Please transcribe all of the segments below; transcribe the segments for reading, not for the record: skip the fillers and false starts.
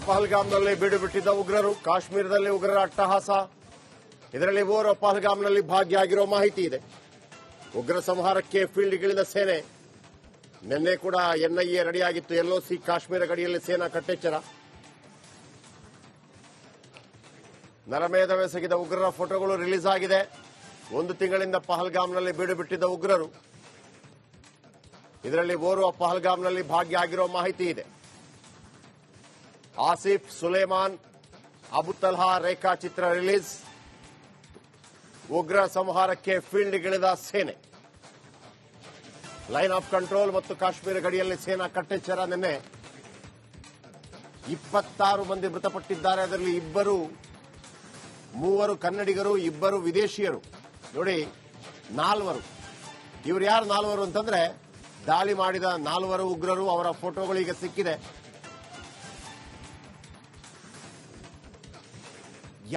ಪಹಲ್ಗಾಮ್ನಲ್ಲಿ ಬೀಡು ಬಿಟ್ಟಿದ್ದ ಉಗ್ರರು, ಕಾಶ್ಮೀರದಲ್ಲಿ ಉಗ್ರರ ಅಟ್ಟಹಾಸ. ಇದರಲ್ಲಿ ಓರ್ವ ಪಹಲ್ಗಾಮ್ನಲ್ಲಿ ಭಾಗಿಯಾಗಿರೋ ಮಾಹಿತಿ ಇದೆ. ಉಗ್ರ ಸಂಹಾರಕ್ಕೆ ಫೀಲ್ಡ್ಗಿಳಿದ ಸೇನೆ. ನಿನ್ನೆ ಕೂಡ ಎನ್ಐಎ ರೆಡಿಯಾಗಿತ್ತು. ಎಲ್ಒಸಿ ಕಾಶ್ಮೀರ ಗಡಿಯಲ್ಲಿ ಸೇನಾ ಕಟ್ಟೆಚ್ಚರ. ನರಮೇಧವೆಸಗಿದ ಉಗ್ರರ ಫೋಟೋಗಳು ರಿಲೀಸ್ ಆಗಿದೆ. 1 ತಿಂಗಳಿಂದ ಪಹಲ್ಗಾಮ್ನಲ್ಲಿ ಬೀಡು ಬಿಟ್ಟಿದ್ದ ಉಗ್ರರು. ಇದರಲ್ಲಿ ಓರ್ವ ಪಹಲ್ಗಾಮ್ನಲ್ಲಿ ಭಾಗಿಯಾಗಿರೋ ಮಾಹಿತಿ ಇದೆ. ಆಸಿಫ್, ಸುಲೇಮಾನ್, ಅಬುತಲ್ಹಾ ರೇಖಾಚಿತ್ರ ರಿಲೀಸ್. ಉಗ್ರ ಸಂಹಾರಕ್ಕೆ ಫೀಲ್ಡ್ಗಿಳಿದ ಸೇನೆ. ಲೈನ್ ಆಫ್ ಕಂಟ್ರೋಲ್ ಮತ್ತು ಕಾಶ್ಮೀರ ಗಡಿಯಲ್ಲಿ ಸೇನಾ ಕಟ್ಟೆಚ್ಚರ. ನಿನ್ನೆ 26 ಮಂದಿ ಮೃತಪಟ್ಟಿದ್ದಾರೆ. ಅದರಲ್ಲಿ 3 ಕನ್ನಡಿಗರು, 2 ವಿದೇಶಿಯರು. ನೋಡಿ, 4. ಇವರು ಯಾರು 4 ಅಂತಂದ್ರೆ ದಾಳಿ ಮಾಡಿದ 4 ಉಗ್ರರು. ಅವರ ಫೋಟೋಗಳು ಈಗ ಸಿಕ್ಕಿದೆ.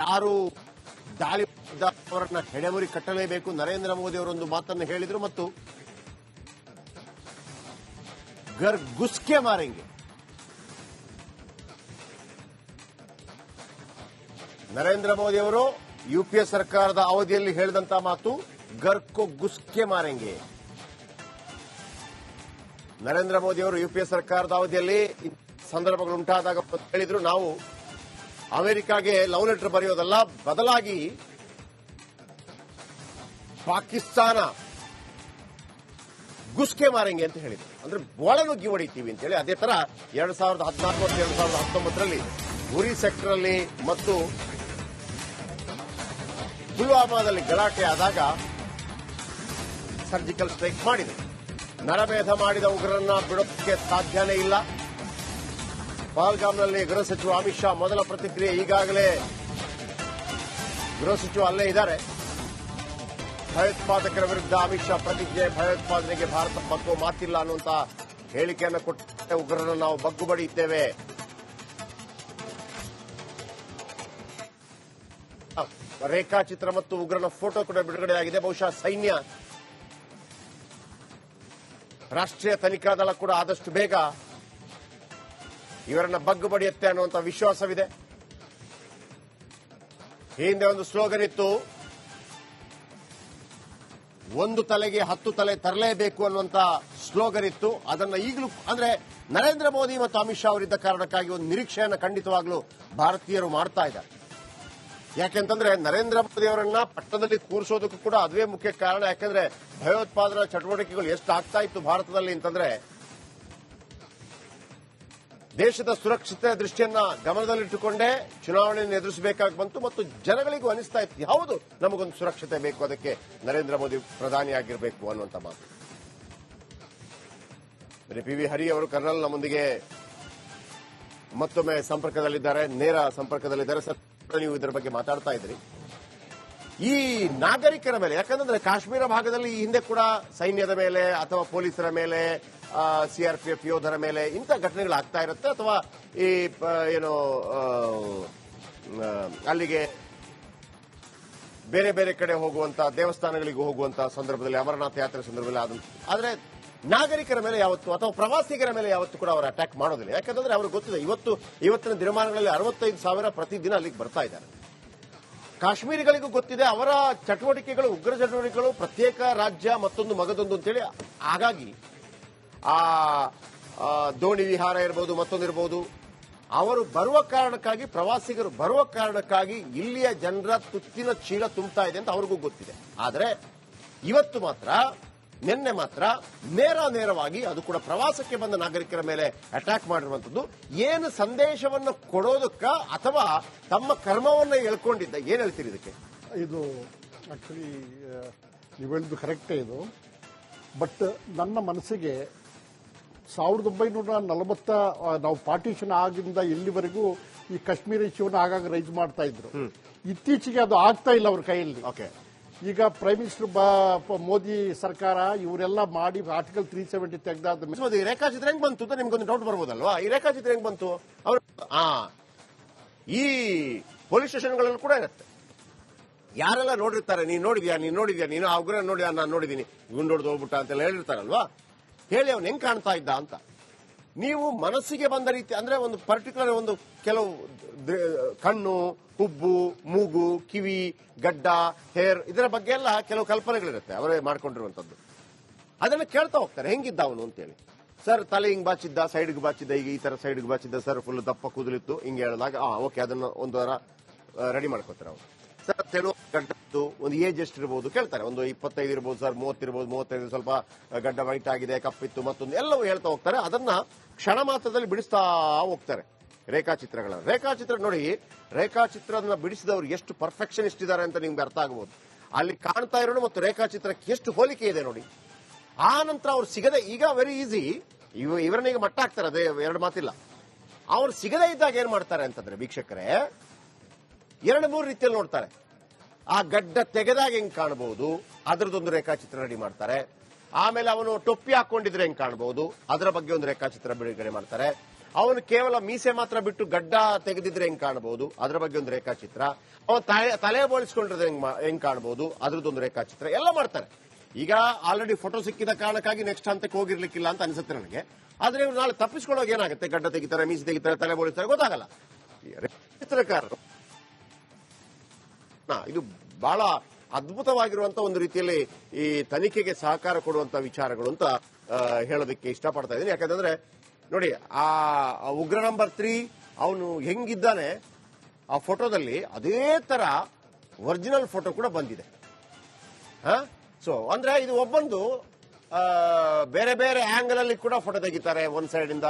ಯಾರು ದಾಳಿ ಅವರನ್ನ ಹೆಡೆಮುರಿ ಕಟ್ಟಲೇಬೇಕು. ನರೇಂದ್ರ ಮೋದಿ ಅವರೊಂದು ಮಾತನ್ನು ಹೇಳಿದರು ಮತ್ತು ಗರ್ ಗುಸ್ಕೆ ಮಾರೆಂಗೆ. ನರೇಂದ್ರ ಮೋದಿ ಅವರು ಯುಪಿಎ ಸರ್ಕಾರದ ಅವಧಿಯಲ್ಲಿ ಹೇಳಿದಂತ ಮಾತು ಗರ್ಕೋ ಗುಸ್ಕೆ ಮಾರೆಂಗೆ. ನರೇಂದ್ರ ಮೋದಿ ಅವರು ಯುಪಿಎ ಸರ್ಕಾರದ ಅವಧಿಯಲ್ಲಿ ಸಂದರ್ಭಗಳು ಉಂಟಾದಾಗ ಹೇಳಿದ್ರು, ನಾವು ಅಮೆರಿಕಾಗೆ ಲವ್ ಲೆಟರ್ ಬರೆಯೋದಲ್ಲ, ಬದಲಾಗಿ ಪಾಕಿಸ್ತಾನ ಗುಸ್ಕೆ ಮಾರೆಂಗೆ ಅಂತ ಹೇಳಿದ್ರು. ಅಂದ್ರೆ ಒಳನುಗ್ಗಿ ಹೊಡಿತೀವಿ ಅಂತ ಹೇಳಿ. ಅದೇ ತರ 2014 ಮತ್ತು 2019ರಲ್ಲಿ ಉರಿ ಸೆಕ್ಟರ್ ಅಲ್ಲಿ ಮತ್ತು ಪುಲ್ವಾಮಾದಲ್ಲಿ ಗಲಾಟೆ ಆದಾಗ ಸರ್ಜಿಕಲ್ ಸ್ಟ್ರೈಕ್ ಮಾಡಿದೆ. ನರಮೇಧ ಮಾಡಿದ ಉಗ್ರರನ್ನ ಬಿಡೋದಕ್ಕೆ ಸಾಧ್ಯನೇ ಇಲ್ಲ. ಪಹಲ್ಗಾಮ್ನಲ್ಲಿ ಗೃಹ ಸಚಿವ ಅಮಿತ್ ಶಾ ಮೊದಲ ಪ್ರತಿಕ್ರಿಯೆ. ಈಗಾಗಲೇ ಗೃಹ ಸಚಿವ ಅಲ್ಲೇ ಇದ್ದಾರೆ. ಭಯೋತ್ಪಾದಕರ ವಿರುದ್ಧ ಅಮಿತ್ ಶಾ ಪ್ರತಿಜ್ಞೆ. ಭಯೋತ್ಪಾದನೆಗೆ ಭಾರತ ಬಗ್ಗೋ ಮಾತಿಲ್ಲ ಅನ್ನುವಂತ ಹೇಳಿಕೆಯನ್ನು ಕೊಟ್ಟ ಉಗ್ರರನ್ನು ನಾವು ಬಗ್ಗು ಬಡಿಯುತ್ತೇವೆ. ರೇಖಾಚಿತ್ರ ಮತ್ತು ಉಗ್ರನ ಫೋಟೋ ಕೂಡ ಬಿಡುಗಡೆಯಾಗಿದೆ. ಬಹುಶಃ ಸೈನ್ಯ, ರಾಷ್ಟ್ರೀಯ ತನಿಖಾ ದಳ ಕೂಡ ಆದಷ್ಟು ಬೇಗ ಇವರನ್ನ ಬಗ್ಗು ಬಡಿಯುತ್ತೆ ಅನ್ನುವಂಥ ವಿಶ್ವಾಸವಿದೆ. ಹಿಂದೆ ಒಂದು ಸ್ಲೋಗನ್ ಇತ್ತು, 1 ತಲೆಗೆ 10 ತಲೆ ತರಲೇಬೇಕು ಅನ್ನುವಂತ ಸ್ಲೋಗನ್ ಇತ್ತು. ಅದನ್ನ ಈಗಲೂ ಅಂದ್ರೆ ನರೇಂದ್ರ ಮೋದಿ ಮತ್ತು ಅಮಿತ್ ಶಾ ಅವರಿದ್ದ ಕಾರಣಕ್ಕಾಗಿ ಒಂದು ನಿರೀಕ್ಷೆಯನ್ನು ಖಂಡಿತವಾಗ್ಲೂ ಭಾರತೀಯರು ಮಾಡ್ತಾ ಇದ್ದಾರೆ. ಯಾಕೆಂತಂದ್ರೆ ನರೇಂದ್ರ ಮೋದಿ ಅವರನ್ನ ಪಟ್ಟಣದಲ್ಲಿ ಕೂರಿಸೋದಕ್ಕೂ ಕೂಡ ಅದುವೇ ಮುಖ್ಯ ಕಾರಣ. ಯಾಕೆಂದ್ರೆ ಭಯೋತ್ಪಾದನಾ ಚಟುವಟಿಕೆಗಳು ಎಷ್ಟು ಆಗ್ತಾ ಇತ್ತು ಭಾರತದಲ್ಲಿ ಅಂತಂದ್ರೆ ದೇಶದ ಸುರಕ್ಷತೆ ದೃಷ್ಟಿಯನ್ನ ಗಮನದಲ್ಲಿಟ್ಟುಕೊಂಡೇ ಚುನಾವಣೆಯನ್ನು ಎದುರಿಸಬೇಕಾಗಿ ಬಂತು ಮತ್ತು ಜನಗಳಿಗೂ ಅನಿಸ್ತಾ ಇತ್ತು, ಹೌದು ನಮಗೊಂದು ಸುರಕ್ಷತೆ ಬೇಕು, ಅದಕ್ಕೆ ನರೇಂದ್ರ ಮೋದಿ ಪ್ರಧಾನಿಯಾಗಿರಬೇಕು ಅನ್ನುವಂಥ ಮಾತು. ಪಿ ವಿ ಹರಿ ಅವರು ಕರ್ನಲ್ ನಮ್ಮೊಂದಿಗೆ ಮತ್ತೊಮ್ಮೆ ಸಂಪರ್ಕದಲ್ಲಿದ್ದಾರೆ, ನೇರ ಸಂಪರ್ಕದಲ್ಲಿದ್ದಾರೆ. ಸರ್, ನೀವು ಇದರ ಬಗ್ಗೆ ಮಾತಾಡ್ತಾ ಇದ್ರಿ. ಈ ನಾಗರಿಕರ ಮೇಲೆ, ಯಾಕಂದ್ರೆ ಕಾಶ್ಮೀರ ಭಾಗದಲ್ಲಿ ಈ ಹಿಂದೆ ಕೂಡ ಸೈನ್ಯದ ಮೇಲೆ ಅಥವಾ ಪೊಲೀಸರ ಮೇಲೆ, ಸಿಆರ್ಪಿಎಫ್ ಯೋಧರ ಮೇಲೆ ಇಂಥ ಘಟನೆಗಳಾಗ್ತಾ ಇರುತ್ತೆ. ಅಥವಾ ಈ ಅಲ್ಲಿಗೆ ಬೇರೆ ಬೇರೆ ಕಡೆ ಹೋಗುವಂತ, ದೇವಸ್ಥಾನಗಳಿಗೆ ಹೋಗುವಂತ ಸಂದರ್ಭದಲ್ಲಿ, ಅಮರನಾಥ ಯಾತ್ರೆ ಸಂದರ್ಭದಲ್ಲಿ ಆದ್ರೆ ನಾಗರಿಕರ ಮೇಲೆ ಯಾವತ್ತು ಅಥವಾ ಪ್ರವಾಸಿಗರ ಮೇಲೆ ಯಾವತ್ತು ಕೂಡ ಅವರು ಅಟ್ಯಾಕ್ ಮಾಡೋದಿಲ್ಲ. ಯಾಕಂದ್ರೆ ಅವ್ರಿಗೆ ಗೊತ್ತಿದೆ, ಇವತ್ತಿನ ದಿನಮಾನಗಳಲ್ಲಿ 65,000 ಪ್ರತಿದಿನ ಅಲ್ಲಿಗೆ ಬರ್ತಾ ಇದ್ದಾರೆ. ಕಾಶ್ಮೀರಿಗಳಿಗೂ ಗೊತ್ತಿದೆ ಅವರ ಚಟುವಟಿಕೆಗಳು, ಉಗ್ರ ಚಟುವಟಿಕೆಗಳು, ಪ್ರತ್ಯೇಕ ರಾಜ್ಯ ಮತ್ತೊಂದು ಮಗದೊಂದು ಅಂತೇಳಿ. ಹಾಗಾಗಿ ಆ ದೋಣಿ ವಿಹಾರ ಇರಬಹುದು, ಮತ್ತೊಂದಿರಬಹುದು, ಅವರು ಬರುವ ಕಾರಣಕ್ಕಾಗಿ, ಪ್ರವಾಸಿಗರು ಬರುವ ಕಾರಣಕ್ಕಾಗಿ ಇಲ್ಲಿಯ ಜನರ ತುತ್ತಿನ ಚೀಲ ತುಂಬ್ತಾ ಇದೆ ಅಂತ ಅವ್ರಿಗೂ ಗೊತ್ತಿದೆ. ಆದರೆ ಇವತ್ತು ಮಾತ್ರ, ನಿನ್ನೆ ಮಾತ್ರ ನೇರವಾಗಿ ಅದು ಕೂಡ ಪ್ರವಾಸಕ್ಕೆ ಬಂದ ನಾಗರಿಕರ ಮೇಲೆ ಅಟ್ಯಾಕ್ ಮಾಡಿರುವಂತದ್ದು. ಏನು ಸಂದೇಶವನ್ನು ಕೊಡೋದಕ್ಕ ಅಥವಾ ತಮ್ಮ ಕರ್ಮವನ್ನ ಹೇಳ್ಕೊಂಡಿದ್ದ, ಏನ್ ಹೇಳ್ತೀರಿ ಇದಕ್ಕೆ? ಇದು ಆಕ್ಚುಲಿ ನೀವು ಹೇಳಿದ್ದು ಕರೆಕ್ಟೇ ಇದು. ಬಟ್ ನನ್ನ ಮನಸ್ಸಿಗೆ 1940 ನಾವು ಪಾರ್ಟಿಷನ್ ಆಗಿಂದ ಇಲ್ಲಿವರೆಗೂ ಈ ಕಾಶ್ಮೀರ ಇಶ್ಯೂನ ಆಗಾಗ ರೈಸ್ ಮಾಡ್ತಾ ಇದ್ರು. ಇತ್ತೀಚೆಗೆ ಅದು ಆಗ್ತಾ ಇಲ್ಲ ಅವ್ರ ಕೈಯಲ್ಲಿ. ಈಗ ಪ್ರೈಮ್ ಮಿನಿಸ್ಟರ್ ಮೋದಿ ಸರ್ಕಾರ ಇವರೆಲ್ಲ ಮಾಡಿ ಆರ್ಟಿಕಲ್ 370 ತೆಗೆದಾದ ರೇಖಾಚಿತ್ರ ಹೆಂಗ್ ಬಂತು ಅಂತ ನಿಮ್ಗೊಂದು ಡೌಟ್ ಬರ್ಬೋದಲ್ವಾ? ಈ ರೇಖಾಚಿತ್ರ ಹೆಂಗ್ ಬಂತು? ಅವರು ಈ ಪೊಲೀಸ್ ಸ್ಟೇಷನ್ಗಳಲ್ಲೂ ಕೂಡ ಇರುತ್ತೆ. ಯಾರೆಲ್ಲ ನೋಡಿರ್ತಾರೆ, ನೀನು ನೋಡಿದ್ಯಾ, ನೀನು ಆ ಉಗ್ರ ನೋಡಿದ್ಯಾ, ನಾನು ನೋಡಿದೀನಿ, ಗುಂಡೊಡ್ದು ಹೋಗ್ಬಿಟ್ಟ ಅಂತೆಲ್ಲ ಹೇಳಿರ್ತಾರಲ್ವಾ. ಹೇಳಿ ಅವ್ನು ಹೆಂಗ್ ಕಾಣ್ತಾ ಇದ್ದ ಅಂತ. ನೀವು ಮನಸ್ಸಿಗೆ ಬಂದ ರೀತಿ ಅಂದ್ರೆ ಒಂದು ಪರ್ಟಿಕ್ಯುಲರ್ ಒಂದು ಕೆಲವು ಕಣ್ಣು, ಹುಬ್ಬು, ಮೂಗು, ಕಿವಿ, ಗಡ್ಡ, ಹೇರ್ ಇದರ ಬಗ್ಗೆ ಎಲ್ಲ ಕೆಲವು ಕಲ್ಪನೆಗಳಿರುತ್ತೆ ಅವರೇ ಮಾಡ್ಕೊಂಡಿರುವಂತದ್ದು. ಅದನ್ನ ಕೇಳ್ತಾ ಹೋಗ್ತಾರೆ ಹೆಂಗಿದ್ದ ಅವನು ಅಂತೇಳಿ. ಸರ್ ತಲೆ ಹಿಂಗ್ ಬಾಚಿದ್ದ, ಸೈಡ್ಗೆ ಬಾಚಿದ್ದ, ಈಗ ಈ ತರ ಸೈಡ್ಗೆ ಬಾಚಿದ್ದ ಸರ್, ಫುಲ್ ದಪ್ಪ ಕೂದಲಿತ್ತು ಹಿಂಗೆ ಹೇಳಿದಾಗ ಓಕೆ ಅದನ್ನ ಒಂದು ವಾರ ರೆಡಿ ಮಾಡ್ಕೋತಾರೆ ಅವರು. ಸರ್ ತೆಳು ಗಡ್ಡದ್ದು ಒಂದು ಏಜ್ ಎಷ್ಟಿರ್ಬೋದು ಕೇಳ್ತಾರೆ. ಒಂದು 25 ಇರ್ಬೋದು ಸರ್, 30 ಇರ್ಬೋದು, 35 ಸ್ವಲ್ಪ ಗಡ್ಡ ವೈಟ್ ಆಗಿದೆ, ಕಪ್ಪಿತ್ತು, ಮತ್ತೊಂದು ಎಲ್ಲವೂ ಹೇಳ್ತಾ ಹೋಗ್ತಾರೆ. ಅದನ್ನ ಕ್ಷಣ ಮಾತ್ರದಲ್ಲಿ ಬಿಡಿಸ್ತಾ ಹೋಗ್ತಾರೆ ರೇಖಾಚಿತ್ರ ನೋಡಿ. ರೇಖಾಚಿತ್ರನ ಬಿಡಿಸಿದವರು ಎಷ್ಟು ಪರ್ಫೆಕ್ಷನಿಸ್ಟ್ ಇದ್ದಾರೆ ಅಂತ ನಿಮ್ಗೆ ಅರ್ಥ ಆಗಬಹುದು. ಅಲ್ಲಿ ಕಾಣ್ತಾ ಇರೋದು ಮತ್ತು ರೇಖಾಚಿತ್ರಕ್ಕೆ ಎಷ್ಟು ಹೋಲಿಕೆ ಇದೆ ನೋಡಿ. ಆ ನಂತರ ಅವ್ರು ಸಿಗದೆ, ಈಗ ವೆರಿ ಈಸಿ ಇವರನ್ನ ಈಗ ಮಟ್ಟ ಹಾಕ್ತಾರೆ, ಅದೇ ಎರಡು ಮಾತಿಲ್ಲ. ಅವ್ರು ಸಿಗದೇ ಇದ್ದಾಗ ಏನ್ ಮಾಡ್ತಾರೆ ಅಂತಂದ್ರೆ ವೀಕ್ಷಕರೇ 2-3 ರೀತಿಯಲ್ಲಿ ನೋಡ್ತಾರೆ. ಆ ಗಡ್ಡ ತೆಗೆದಾಗ ಹೆಂಗ್ ಕಾಣಬಹುದು ಅದರದೊಂದು ರೇಖಾಚಿತ್ರ ರೆಡಿ ಮಾಡ್ತಾರೆ. ಆಮೇಲೆ ಅವನು ಟೊಪ್ಪಿ ಹಾಕೊಂಡಿದ್ರೆ ಹೆಂಗ್ ಕಾಣಬಹುದು ಅದರ ಬಗ್ಗೆ ಒಂದು ರೇಖಾಚಿತ್ರ ಬಿಡುಗಡೆ ಮಾಡ್ತಾರೆ. ಅವನು ಕೇವಲ ಮೀಸೆ ಮಾತ್ರ ಬಿಟ್ಟು ಗಡ್ಡ ತೆಗೆದಿದ್ರೆ ಹೆಂಗ್ ಕಾಣಬಹುದು ಅದರ ಬಗ್ಗೆ ಒಂದು ರೇಖಾಚಿತ್ರ. ಅವನು ತಲೆ ಬೋಳಿಸ್ಕೊಂಡಿದ್ರೆ ಹೆಂಗ್ ಕಾಣಬಹುದು ಅದರದೊಂದು ರೇಖಾಚಿತ್ರ ಎಲ್ಲ ಮಾಡ್ತಾರೆ. ಈಗ ಆಲ್ರೆಡಿ ಫೋಟೋ ಸಿಕ್ಕಿದ ಕಾರಣಕ್ಕಾಗಿ ನೆಕ್ಸ್ಟ್ ಹಂತಕ್ಕೆ ಹೋಗಿರ್ಲಿಕ್ಕಿಲ್ಲ ಅಂತ ಅನ್ಸುತ್ತೆ ನನಗೆ. ಆದ್ರೆ ಇವ್ರು ನಾಳೆ ತಪ್ಪಿಸ್ಕೊಳ್ಳೋಕೆ ಏನಾಗುತ್ತೆ, ಗಡ್ಡ ತೆಗಿತಾರೆ, ಮೀಸೆ ತೆಗಿತಾರೆ, ತಲೆ ಬೋಳಿಸ್ತಾರೆ, ಗೊತ್ತಾಗಲ್ಲ. ಚಿತ್ರಕಾರರು ಇದು ಬಹಳ ಅದ್ಭುತವಾಗಿರುವಂತಹ ಒಂದು ರೀತಿಯಲ್ಲಿ ಈ ತನಿಖೆಗೆ ಸಹಕಾರ ಕೊಡುವಂತ ವಿಚಾರಗಳು ಅಂತ ಹೇಳೋದಕ್ಕೆ ಇಷ್ಟಪಡ್ತಾ ಇದ್ದೀನಿ. ಯಾಕಂದ್ರೆ ನೋಡಿ ಆ ಉಗ್ರ ನಂಬರ್ 3 ಅವನು ಹೆಂಗಿದ್ದಾನೆ ಆ ಫೋಟೋದಲ್ಲಿ ಅದೇ ತರ ಒರಿಜಿನಲ್ ಫೋಟೋ ಕೂಡ ಬಂದಿದೆ. ಸೊ ಅಂದ್ರೆ ಇದು ಒಬ್ಬಂದು ಬೇರೆ ಬೇರೆ ಆಂಗಲ್ ಅಲ್ಲಿ ಕೂಡ ಫೋಟೋ ತೆಗಿತಾರೆ. ಒಂದ್ ಸೈಡ್ ಇಂದ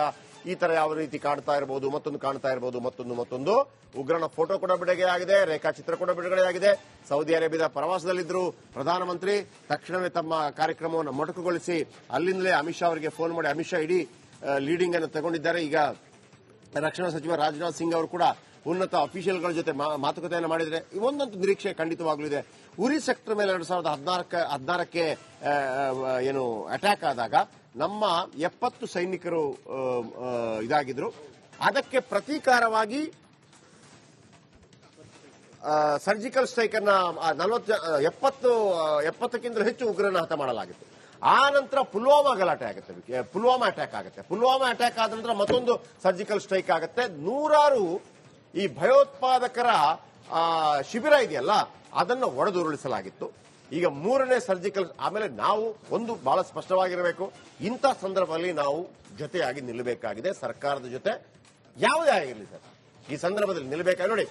ಈ ತರ ಯಾವ ರೀತಿ ಕಾಣ್ತಾ ಇರಬಹುದು, ಮತ್ತೊಂದು ಕಾಣ್ತಾ ಇರಬಹುದು, ಮತ್ತೊಂದು ಉಗ್ರನ ಫೋಟೋ ಕೂಡ ಬಿಡುಗಡೆ ಆಗಿದೆ, ರೇಖಾಚಿತ್ರ ಕೂಡ ಬಿಡುಗಡೆ ಆಗಿದೆ. ಸೌದಿ ಅರೇಬಿಯಾದ ಪ್ರವಾಸದಲ್ಲಿದ್ದರು ಪ್ರಧಾನಮಂತ್ರಿ, ತಕ್ಷಣವೇ ತಮ್ಮ ಕಾರ್ಯಕ್ರಮವನ್ನು ಮೊಟಕುಗೊಳಿಸಿ ಅಲ್ಲಿಂದಲೇ ಅಮಿತ್ ಶಾ ಅವರಿಗೆ ಫೋನ್ ಮಾಡಿ ಅಮಿತ್ ಶಾ ಇಡೀ ಲೀಡಿಂಗ್ ಅನ್ನು ತಗೊಂಡಿದ್ದಾರೆ. ಈಗ ರಕ್ಷಣಾ ಸಚಿವ ರಾಜನಾಥ್ ಸಿಂಗ್ ಅವರು ಕೂಡ ಉನ್ನತ ಅಫಿಷಿಯಲ್ಗಳ ಜೊತೆ ಮಾತುಕತೆಯನ್ನು ಮಾಡಿದರೆ ಒಂದಂತೂ ನಿರೀಕ್ಷೆ ಖಂಡಿತವಾಗ್ಲೂ ಇದೆ. ಉರಿ ಸೆಕ್ಟರ್ ಮೇಲೆ 2016ಕ್ಕೆ ಏನು ಅಟ್ಯಾಕ್ ಆದಾಗ ನಮ್ಮ 70 ಸೈನಿಕರು ಇದಾಗಿದ್ರು. ಅದಕ್ಕೆ ಪ್ರತೀಕಾರವಾಗಿ ಸರ್ಜಿಕಲ್ ಸ್ಟ್ರೈಕ್ ಅನ್ನ 70ಕ್ಕಿಂತ ಹೆಚ್ಚು ಉಗ್ರನ ಹತ ಮಾಡಲಾಗಿತ್ತು. ಆ ನಂತರ ಪುಲ್ವಾಮಾ ಗಲಾಟೆ ಆಗುತ್ತೆ, ಪುಲ್ವಾಮಾ ಅಟ್ಯಾಕ್ ಆಗುತ್ತೆ. ಪುಲ್ವಾಮಾ ಅಟ್ಯಾಕ್ ಆದ ನಂತರ ಮತ್ತೊಂದು ಸರ್ಜಿಕಲ್ ಸ್ಟ್ರೈಕ್ ಆಗುತ್ತೆ. 100 ಈ ಭಯೋತ್ಪಾದಕರ ಶಿಬಿರ ಇದೆಯಲ್ಲ ಅದನ್ನು ಒಡೆದುರುಳಿಸಲಾಗಿತ್ತು. ಈಗ 3ನೇ ಸರ್ಜಿಕಲ್. ಆಮೇಲೆ ನಾವು ಒಂದು ಬಹಳ ಸ್ಪಷ್ಟವಾಗಿರಬೇಕು, ಇಂಥ ಸಂದರ್ಭದಲ್ಲಿ ನಾವು ಜೊತೆಯಾಗಿ ನಿಲ್ಲಬೇಕಾಗಿದೆ ಸರ್ಕಾರದ ಜೊತೆ. ಯಾವುದೇ ಆಗಿರಲಿ ಸರ್, ಈ ಸಂದರ್ಭದಲ್ಲಿ ನಿಲ್ಲಬೇಕಾಗಿ ನೋಡಿ.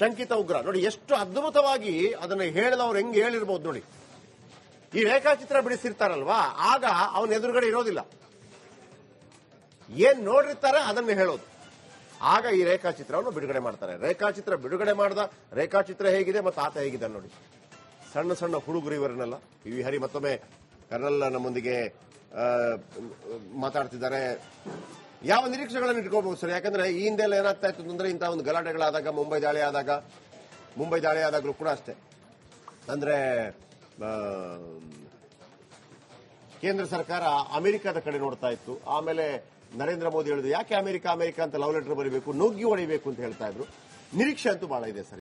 ಶಂಕಿತ ಉಗ್ರ ನೋಡಿ ಎಷ್ಟು ಅದ್ಭುತವಾಗಿ ಅದನ್ನು ಹೇಳಿದವ್ರು ಹೆಂಗೆ ಹೇಳಿರ್ಬೋದು ನೋಡಿ. ಈ ರೇಖಾಚಿತ್ರ ಬಿಡಿಸಿರ್ತಾರಲ್ವಾ, ಆಗ ಅವನ ಎದುರುಗಡೆ ಇರೋದಿಲ್ಲ, ಏನ್ ನೋಡಿರ್ತಾರೆ ಅದನ್ನು ಹೇಳೋದು. ಆಗ ಈ ರೇಖಾಚಿತ್ರವನ್ನು ಬಿಡುಗಡೆ ಮಾಡ್ತಾರೆ. ರೇಖಾಚಿತ್ರ ಬಿಡುಗಡೆ ಮಾಡಿದ ರೇಖಾಚಿತ್ರ ಹೇಗಿದೆ ಮತ್ತು ಆತ ಹೇಗಿದೆ ನೋಡಿ. ಸಣ್ಣ ಸಣ್ಣ ಹುಡುಗರು ಇವರನ್ನೆಲ್ಲ. ವಿ ಹರಿ ಮತ್ತೊಮ್ಮೆ ಕರ್ನಲ್ ನಮ್ಮೊಂದಿಗೆ ಮಾತಾಡ್ತಿದ್ದಾರೆ. ಯಾವ ನಿರೀಕ್ಷೆಗಳನ್ನು ಇಟ್ಕೋಬಹುದು ಸರ್? ಯಾಕಂದ್ರೆ ಈ ಹಿಂದೆಲ್ಲ ಏನಾಗ್ತಾ ಇತ್ತು ಅಂದ್ರೆ ಇಂತಹ ಒಂದು ಗಲಾಟೆಗಳಾದಾಗ, ಮುಂಬೈ ದಾಳಿ ಆದಾಗಲೂ ಕೂಡ ಅಷ್ಟೇ. ಅಂದ್ರೆ ಕೇಂದ್ರ ಸರ್ಕಾರ ಅಮೆರಿಕದ ಕಡೆ ನೋಡ್ತಾ ಇತ್ತು. ಆಮೇಲೆ ನರೇಂದ್ರ ಮೋದಿ ಹೇಳಿದ್ರು ಯಾಕೆ ಅಮೆರಿಕ ಅಂತ ಲವ್ ಲೆಟರ್ ಬರೀಬೇಕು, ನುಗ್ಗಿ ಹೊಡಿಬೇಕು ಅಂತ ಹೇಳ್ತಾ ಇದ್ರು. ನಿರೀಕ್ಷೆ ಅಂತೂ ಬಹಳ ಇದೆ ಸರ್.